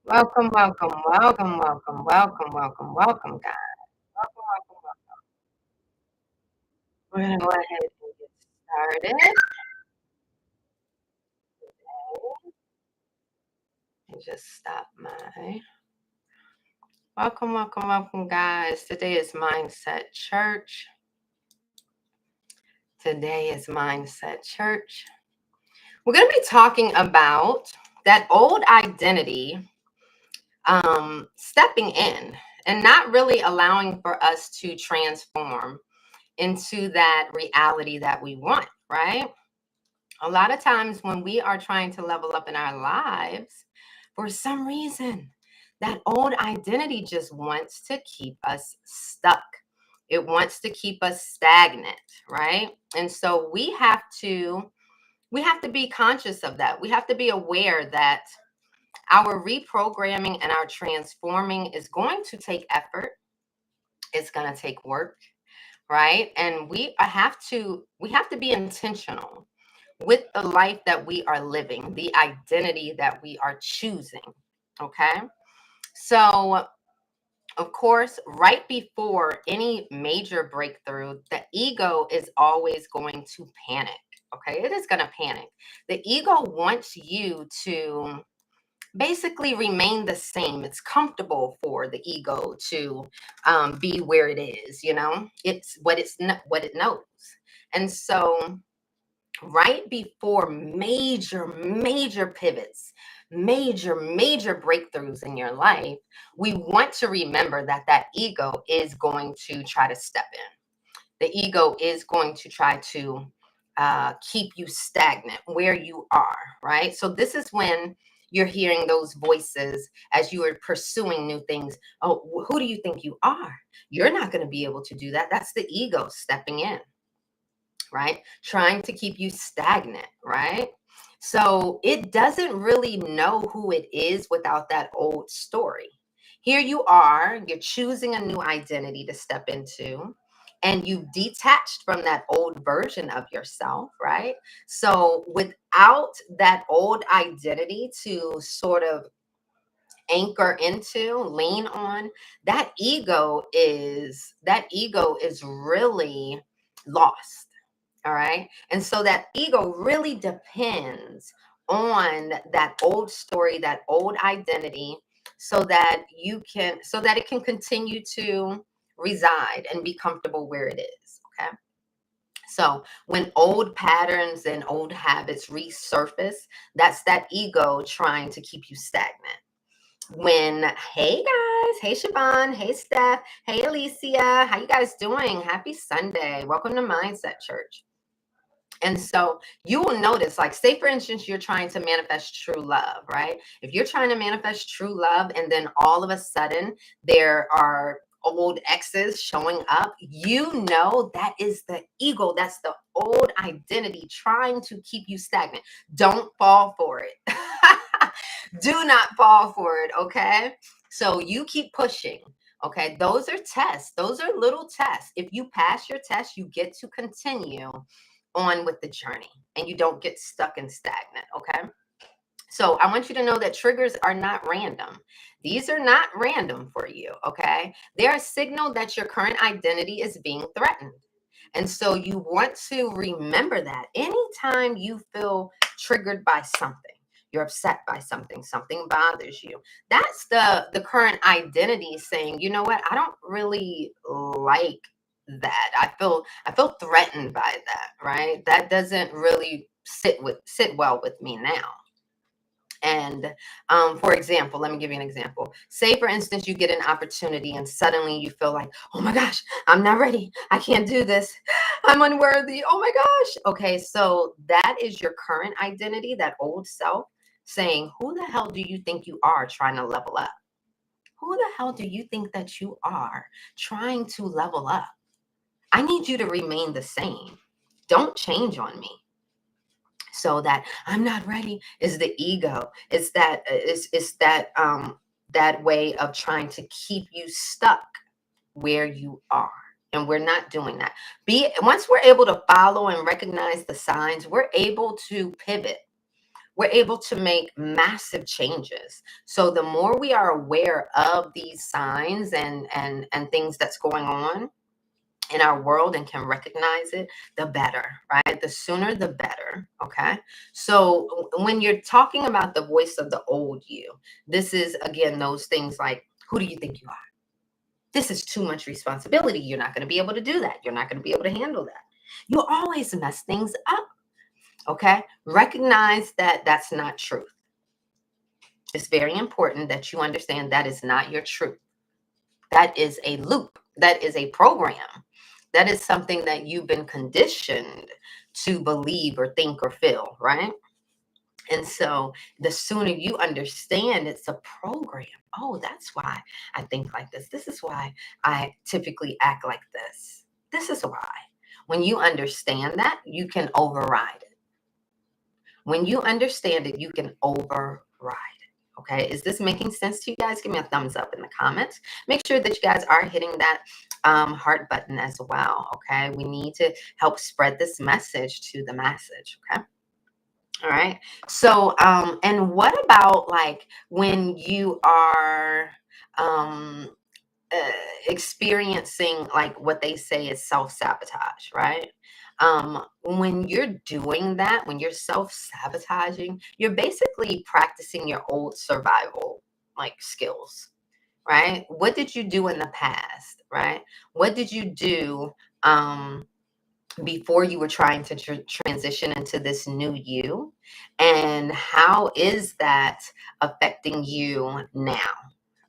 Welcome, welcome, welcome, welcome, welcome, welcome, welcome, guys. Welcome, welcome, welcome. We're gonna go ahead and get started. And just stop my welcome, welcome, welcome, guys. Today is Mindset Church. Today is Mindset Church. We're gonna be talking about that old identity, stepping in and not really allowing for us to transform into that reality that we want, right? A lot of times when we are trying to level up in our lives, for some reason, that old identity just wants to keep us stuck. It wants to keep us stagnant, right? And so we have to be conscious of that. We have to be aware that our reprogramming and our transforming is going to take effort. It's going to take work, right? And we have to be intentional with the life that we are living, the identity that we are choosing. Okay. So, of course, right before any major breakthrough, the ego is always going to panic. Okay. It is going to panic. The ego wants you to basically remain the same. It's comfortable for the ego to be where it is. It's what it knows. And so right before major pivots, major breakthroughs in your life, we want to remember that that ego is going to try to step in. The ego is going to try to keep you stagnant where you are, right? So this is when you're hearing those voices as you are pursuing new things. Oh, who do you think you are? You're not going to be able to do that. That's the ego stepping in, right? Trying to keep you stagnant, right? So it doesn't really know who it is without that old story. Here you are, you're choosing a new identity to step into, and you've detached from that old version of yourself, right? So without that old identity to sort of anchor into, lean on, that ego is really lost. All right. And so that ego really depends on that old story, that old identity, so that it can continue to reside and be comfortable where it is. Okay. So when old patterns and old habits resurface, that's that ego trying to keep you stagnant. Hey guys, hey Siobhan, hey Steph, hey Alicia, how you guys doing? Happy Sunday. Welcome to Mindset Church. And so you will notice, like, say, for instance, you're trying to manifest true love, right? If you're trying to manifest true love and then all of a sudden there are old exes showing up, that is the ego. That's the old identity trying to keep you stagnant. Don't fall for it. Do not fall for it. Okay. So you keep pushing. Okay. Those are tests. Those are little tests. If you pass your test, you get to continue on with the journey and you don't get stuck and stagnant. Okay. So I want you to know that triggers are not random. These are not random for you. Okay. They're a signal that your current identity is being threatened. And so you want to remember that anytime you feel triggered by something, you're upset by something, something bothers you. That's the current identity saying, you know what, I don't really like that. I feel threatened by that, right? That doesn't really sit well with me now. And for example, let me give you an example. Say, for instance, you get an opportunity and suddenly you feel like, oh my gosh, I'm not ready. I can't do this. I'm unworthy. Oh my gosh. Okay, so that is your current identity, that old self saying, who the hell do you think you are trying to level up? Who the hell do you think that you are trying to level up? I need you to remain the same. Don't change on me. So that I'm not ready is the ego. It's that way of trying to keep you stuck where you are. And we're not doing that. Once we're able to follow and recognize the signs, we're able to pivot. we're able to make massive changes. So the more we are aware of these signs and things that's going on in our world and can recognize it, the better, right? The sooner the better. Okay. So when you're talking about the voice of the old you, this is again those things like, who do you think you are? This is too much responsibility. You're not going to be able to do that. You're not going to be able to handle that. You always mess things up. Okay. Recognize that that's not truth. It's very important that you understand that is not your truth. That is a loop. That is a program. That is something that you've been conditioned to believe or think or feel, right? And so the sooner you understand it's a program, oh, that's why I think like this. This is why I typically act like this. This is why. When you understand that, you can override it. When you understand it, you can override it. Okay. Is this making sense to you guys? Give me a thumbs up in the comments. Make sure that you guys are hitting that heart button as well. Okay. We need to help spread this message to the message. Okay. All right. So, and what about like when you are uh, experiencing like what they say is self-sabotage, right? When you're doing that, when you're self-sabotaging, you're basically practicing your old survival like skills, right? What did you do in the past, right? What did you do before you were trying to transition into this new you? And how is that affecting you now?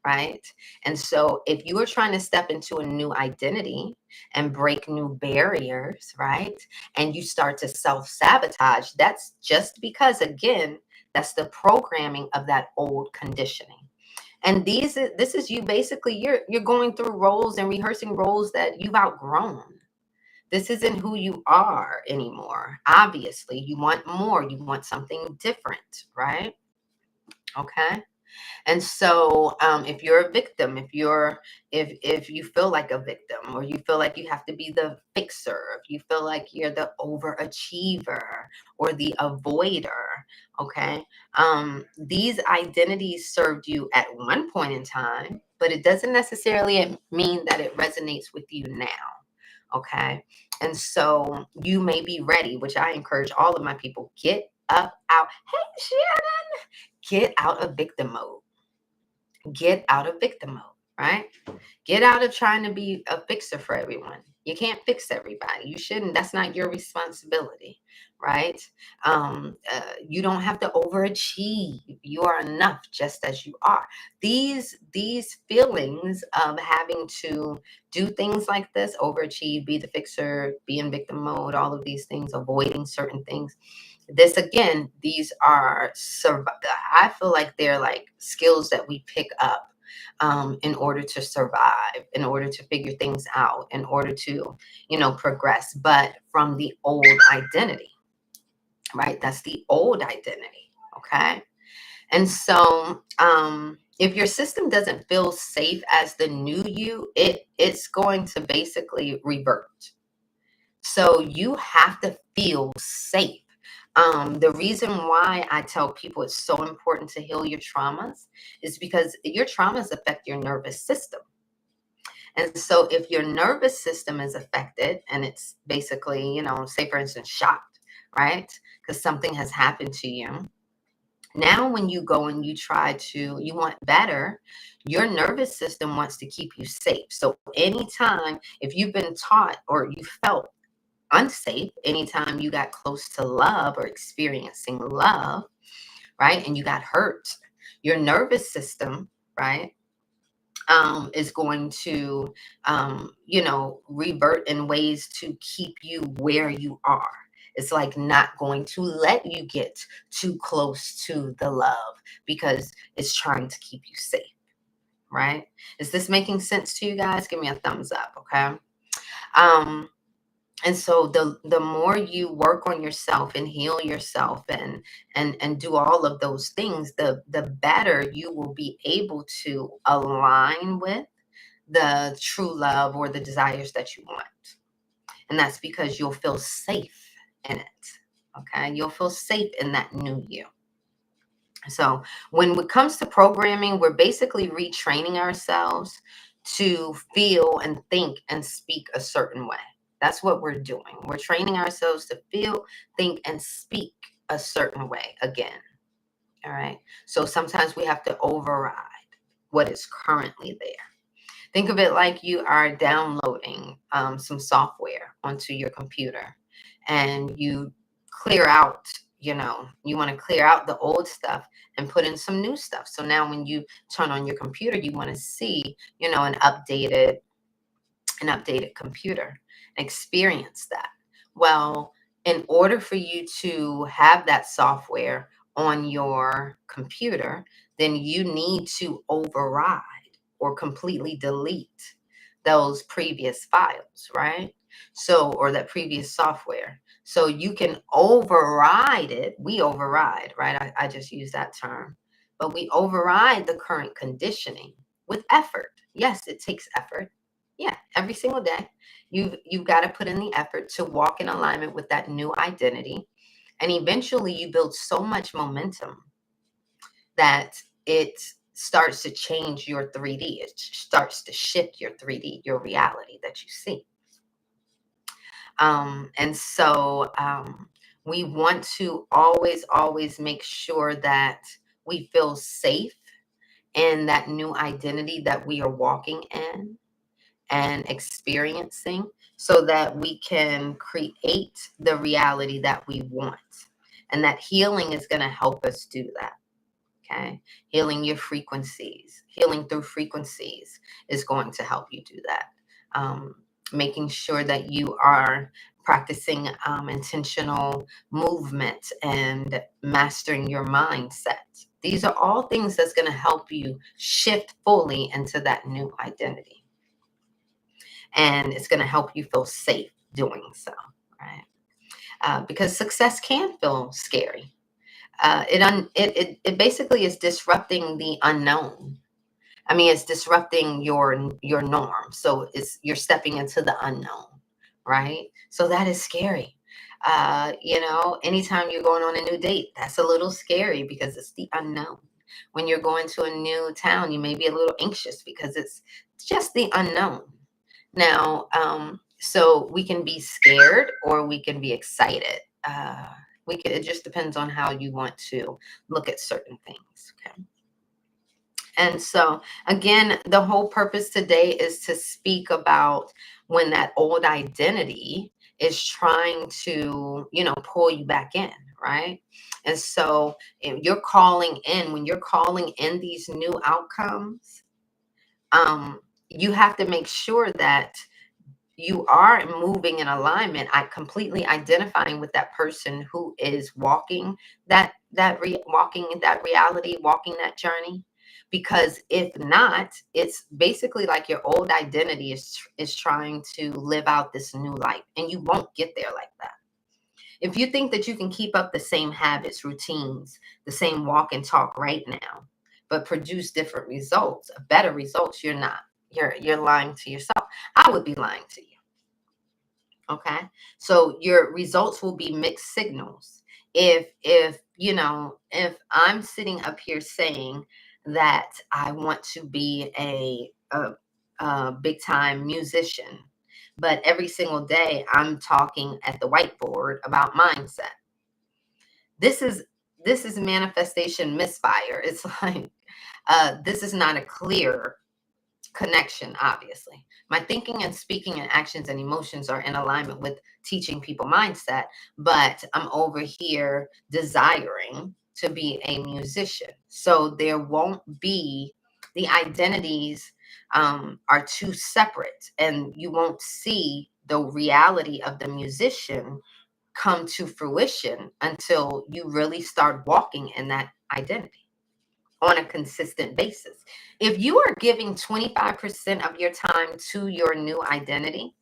Right. And so if you are trying to step into a new identity and break new barriers, right, and you start to self sabotage, that's just because, again, that's the programming of that old conditioning. And this is you basically, you're going through roles and rehearsing roles that you've outgrown. This isn't who you are anymore. Obviously, you want more, you want something different, right? Okay. And so, if you're a victim, if you feel like a victim, or you feel like you have to be the fixer, if you feel like you're the overachiever or the avoider, okay, these identities served you at one point in time, but it doesn't necessarily mean that it resonates with you now. Okay. And so you may be ready, which I encourage all of my people, get up out. Hey, Shannon, get out of victim mode. Get out of victim mode, right? Get out of trying to be a fixer for everyone. You can't fix everybody. You shouldn't. That's not your responsibility, right? You don't have to overachieve. You are enough just as you are. These feelings of having to do things like this, overachieve, be the fixer, be in victim mode, all of these things, avoiding certain things, this again, these are I feel like they're like skills that we pick up in order to survive, in order to figure things out, in order to, progress, but from the old identity, right? That's the old identity. Okay. And so if your system doesn't feel safe as the new you, it's going to basically revert. So you have to feel safe. The reason why I tell people it's so important to heal your traumas is because your traumas affect your nervous system. And so if your nervous system is affected and it's basically, say for instance, shocked, right? Because something has happened to you. Now, when you go and you want better, your nervous system wants to keep you safe. So anytime, if you've been taught or you felt unsafe anytime you got close to love or experiencing love, right? And you got hurt, your nervous system, right, is going to, revert in ways to keep you where you are. It's like not going to let you get too close to the love because it's trying to keep you safe, right? Is this making sense to you guys? Give me a thumbs up, okay? And so the more you work on yourself and heal yourself and do all of those things, the better you will be able to align with the true love or the desires that you want. And that's because you'll feel safe in it. Okay, you'll feel safe in that new you. So when it comes to programming, we're basically retraining ourselves to feel and think and speak a certain way. That's what we're doing. We're training ourselves to feel, think, and speak a certain way again. All right. So sometimes we have to override what is currently there. Think of it like you are downloading some software onto your computer, and you clear out, you want to clear out the old stuff and put in some new stuff. So now when you turn on your computer, you want to see, an updated computer, experience that. Well, in order for you to have that software on your computer, then you need to override or completely delete those previous files, right? So, or that previous software. So you can override it. We override, right? I just use that term. But we override the current conditioning with effort. Yes, it takes effort. Yeah, every single day. You've got to put in the effort to walk in alignment with that new identity. And eventually you build so much momentum that it starts to change your 3D. It starts to shift your 3D, your reality that you see. And so we want to always, always make sure that we feel safe in that new identity that we are walking in and experiencing, so that we can create the reality that we want. And that healing is going to help us do that. Okay. Healing your frequencies, healing through frequencies is going to help you do that. Um, Making sure that you are practicing intentional movement and mastering your mindset. These are all things that's going to help you shift fully into that new identity. And it's going to help you feel safe doing so, right? Because success can feel scary. It basically is disrupting the unknown. I mean, it's disrupting your norm. So you're stepping into the unknown, right? So that is scary. Anytime you're going on a new date, that's a little scary because it's the unknown. When you're going to a new town, you may be a little anxious because it's just the unknown. Now, so we can be scared or we can be excited. It just depends on how you want to look at certain things. Okay. And so, again, the whole purpose today is to speak about when that old identity is trying to, pull you back in, right? And so, when you're calling in these new outcomes, you have to make sure that you are moving in alignment. I completely identifying with that person who is walking walking that reality, walking that journey. Because if not, it's basically like your old identity is trying to live out this new life, and you won't get there like that. If you think that you can keep up the same habits, routines, the same walk and talk right now, but produce different results, better results, you're not. You're lying to yourself. I would be lying to you. Okay. So your results will be mixed signals. If I'm sitting up here saying that I want to be a big time musician, but every single day I'm talking at the whiteboard about mindset. This is manifestation misfire. It's like this is not a clear connection. Obviously, my thinking and speaking and actions and emotions are in alignment with teaching people mindset, but I'm over here desiring to be a musician. So there won't be, the identities are too separate, and you won't see the reality of the musician come to fruition until you really start walking in that identity on a consistent basis. If you are giving 25% of your time to your new identity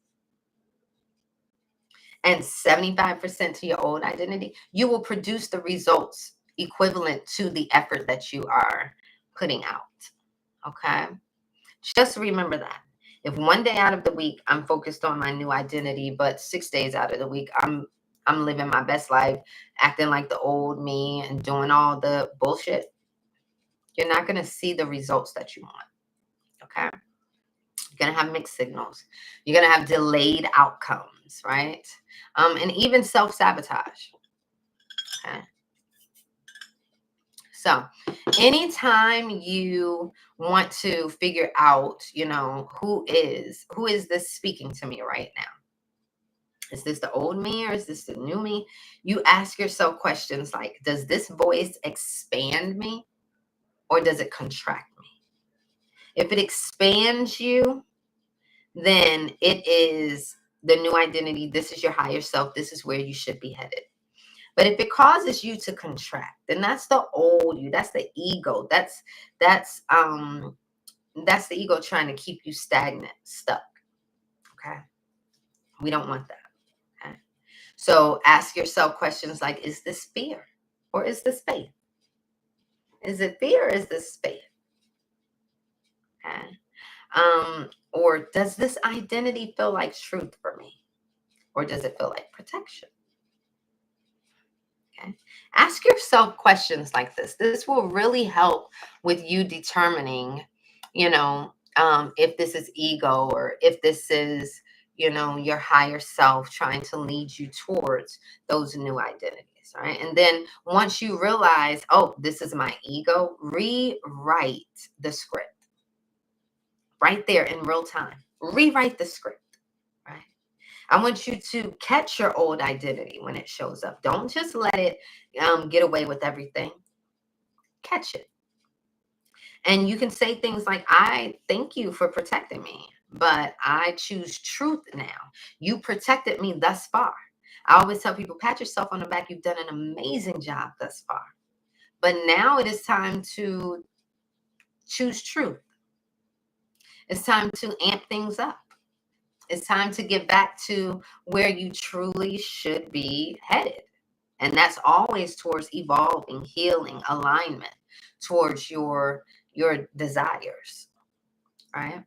and 75% to your old identity, you will produce the results equivalent to the effort that you are putting out. Okay? Just remember that. If one day out of the week I'm focused on my new identity, but 6 days out of the week I'm living my best life, acting like the old me and doing all the bullshit, you're not going to see the results that you want. Okay. You're going to have mixed signals. You're going to have delayed outcomes, right? And even self sabotage. Okay. So, anytime you want to figure out, who is this speaking to me right now? Is this the old me or is this the new me? You ask yourself questions like, does this voice expand me or does it contract me? If it expands you, then it is the new identity. This is your higher self. This is where you should be headed. But if it causes you to contract, then that's the old you. That's the ego. That's the ego trying to keep you stagnant, stuck. Okay. We don't want that. Okay. So ask yourself questions like, is this fear or is this faith? Is it fear or is this faith? Okay. Or does this identity feel like truth for me? Or does it feel like protection? Okay. Ask yourself questions like this. This will really help with you determining, if this is ego or if this is, your higher self trying to lead you towards those new identities. Right. And then once you realize, oh, this is my ego, rewrite the script right there in real time. Rewrite the script. Right. I want you to catch your old identity when it shows up. Don't just let it get away with everything. Catch it. And you can say things like, I thank you for protecting me, but I choose truth now. You protected me thus far. I always tell people, pat yourself on the back. You've done an amazing job thus far. But now it is time to choose truth. It's time to amp things up. It's time to get back to where you truly should be headed. And that's always towards evolving, healing, alignment, towards your desires, right?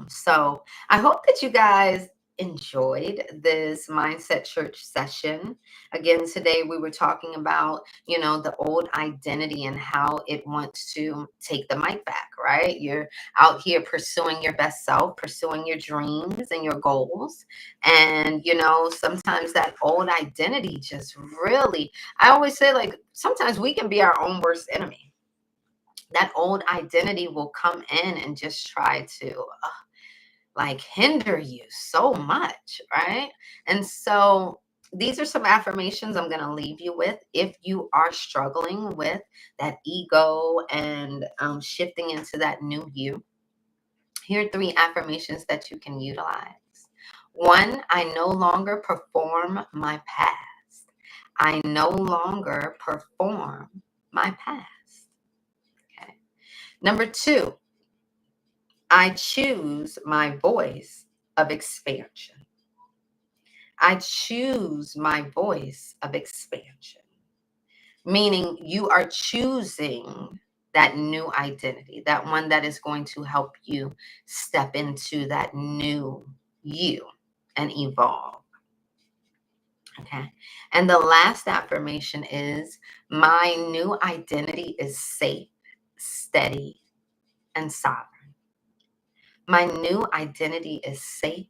So I hope that you guys enjoyed this Mindset Church session. Again, today we were talking about, the old identity and how it wants to take the mic back, right? You're out here pursuing your best self, pursuing your dreams and your goals. And, sometimes that old identity just really, I always say, like, sometimes we can be our own worst enemy. That old identity will come in and just try to hinder you so much, right? And so these are some affirmations I'm going to leave you with if you are struggling with that ego and shifting into that new you. Here are 3 affirmations that you can utilize. 1, I no longer perform my past. I no longer perform my past. Okay. Number 2, I choose my voice of expansion. I choose my voice of expansion, meaning you are choosing that new identity, that one that is going to help you step into that new you and evolve. Okay. And the last affirmation is, my new identity is safe, steady, and sovereign. My new identity is safe,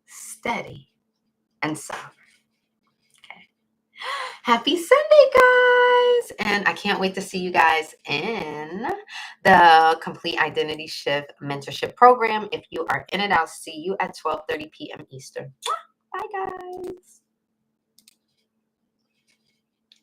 steady, and sovereign. Okay. Happy Sunday, guys. And I can't wait to see you guys in the Complete Identity Shift Mentorship Program. If you are in it, I'll see you at 12:30 p.m. Eastern. Bye, guys.